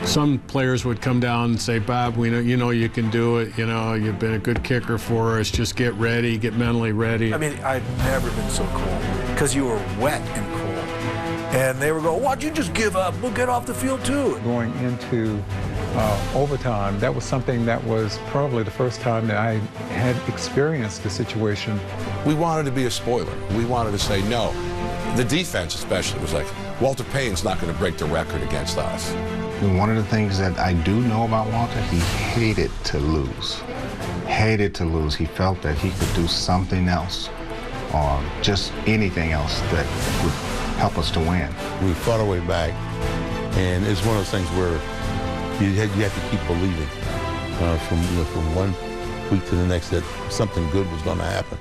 Some players would come down and say, Bob, you know you can do it. You know, you've been a good kicker for us. Just get ready, get mentally ready. I mean, I've never been so cold because you were wet and cold. And they were going, why'd you just give up? We'll get off the field too. Going into overtime, that was something that was probably the first time that I had experienced a situation. We wanted to be a spoiler. We wanted to say no. The defense especially was like, Walter Payton's not going to break the record against us. One of the things that I do know about Walter, he hated to lose. Hated to lose. He felt that he could do something else or just anything else that would help us to win. We fought our way back, and it's one of those things where you have to keep believing from one week to the next that something good was going to happen.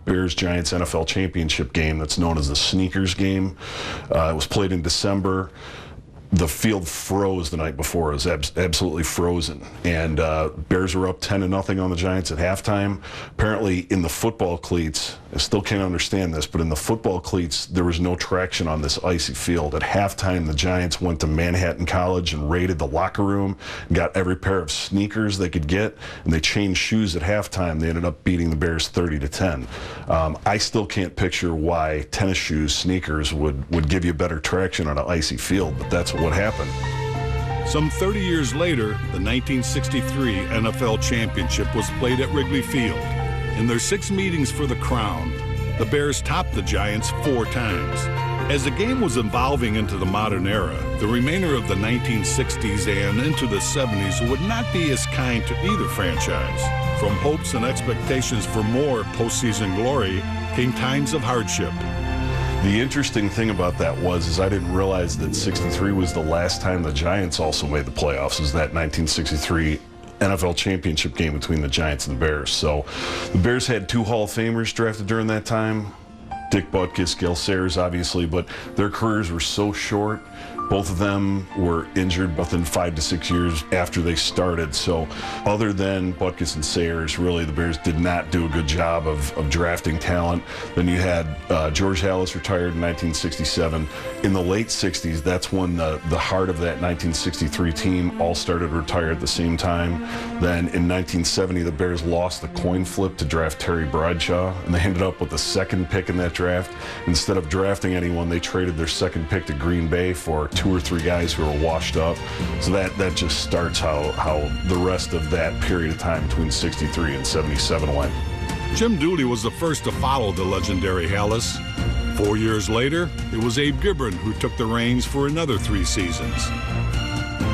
Bears-Giants NFL championship game that's known as the Sneakers game. It was played in December. The field froze the night before. It was absolutely frozen. And Bears were up 10-0 on the Giants at halftime. Apparently in the football cleats, I still can't understand this, but in the football cleats, there was no traction on this icy field. At halftime, the Giants went to Manhattan College and raided the locker room and got every pair of sneakers they could get, and they changed shoes at halftime. They ended up beating the Bears 30-10. I still can't picture why tennis shoes, sneakers, would give you better traction on an icy field, but that's what happened. Some 30 years later, the 1963 NFL Championship was played at Wrigley Field. In their 6 meetings for the crown, the Bears topped the Giants 4 times. As the game was evolving into the modern era, the remainder of the 1960s and into the 70s would not be as kind to either franchise. From hopes and expectations for more postseason glory came times of hardship. The interesting thing about that is I didn't realize that 63 was the last time the Giants also made the playoffs, is that 1963 NFL championship game between the Giants and the Bears. So the Bears had 2 Hall of Famers drafted during that time, Dick Butkus, Gale Sayers, obviously, but their careers were so short. Both of them were injured within 5 to 6 years after they started. So other than Butkus and Sayers, really the Bears did not do a good job of drafting talent. Then you had George Halas retired in 1967. In the late 60s, that's when the heart of that 1963 team all started to retire at the same time. Then in 1970, the Bears lost the coin flip to draft Terry Bradshaw, and they ended up with the 2nd pick in that draft. Instead of drafting anyone, they traded their 2nd pick to Green Bay for 2 or 3 guys who were washed up. So that just starts how the rest of that period of time between 63 and 77 went. Jim Dooley was the first to follow the legendary Halas. 4 years later, it was Abe Gibron who took the reins for another 3 seasons.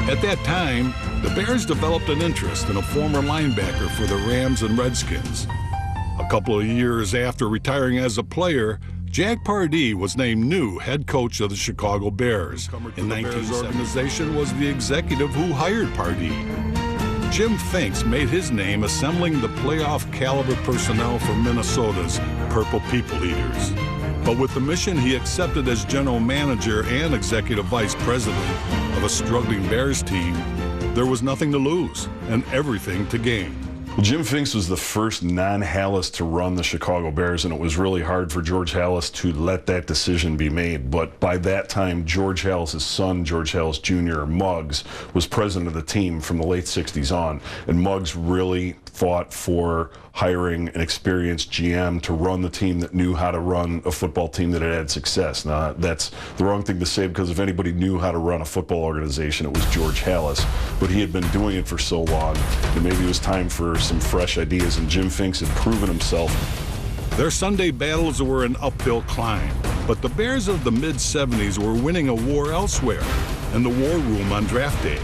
At that time, the Bears developed an interest in a former linebacker for the Rams and Redskins. A couple of years after retiring as a player, Jack Pardee was named new head coach of the Chicago Bears. In the Bears organization was the executive who hired Pardee. Jim Finks made his name assembling the playoff caliber personnel for Minnesota's Purple People Eaters. But with the mission he accepted as general manager and executive vice president of a struggling Bears team, there was nothing to lose and everything to gain. Well, Jim Finks was the first non-Halas to run the Chicago Bears, and it was really hard for George Halas to let that decision be made. But by that time, George Halas' son, George Halas Jr., Muggs, was president of the team from the late 60s on. And Muggs really fought for hiring an experienced GM to run the team that knew how to run a football team that had had success. Now, that's the wrong thing to say, because if anybody knew how to run a football organization, it was George Halas. But he had been doing it for so long that maybe it was time for some fresh ideas, and Jim Finks had proven himself. Their Sunday battles were an uphill climb, but the Bears of the mid-70s were winning a war elsewhere, in the war room on draft day.